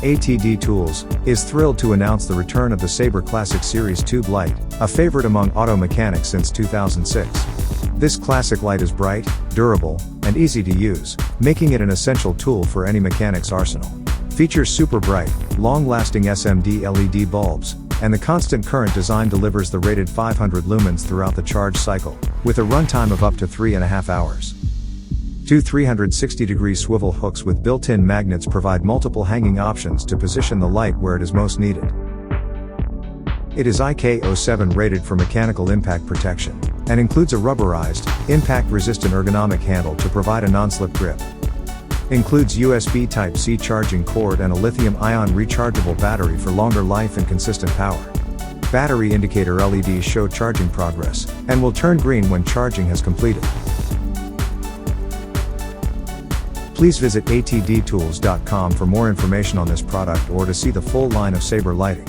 ATD Tools is thrilled to announce the return of the SABER Classic Series tube light, a favorite among auto mechanics since 2006. This classic light is bright, durable, and easy to use, making it an essential tool for any mechanic's arsenal. Features super bright, long-lasting SMD LED bulbs, and the constant current design delivers the rated 500 lumens throughout the charge cycle, with a runtime of up to 3.5 hours. Two 360-degree swivel hooks with built-in magnets provide multiple hanging options to position the light where it is most needed. It is IK07 rated for mechanical impact protection, and includes a rubberized, impact-resistant ergonomic handle to provide a non-slip grip. Includes USB Type-C charging cord and a lithium-ion rechargeable battery for longer life and consistent power. Battery indicator LEDs show charging progress, and will turn green when charging has completed. Please visit atdtools.com for more information on this product or to see the full line of SABER lighting.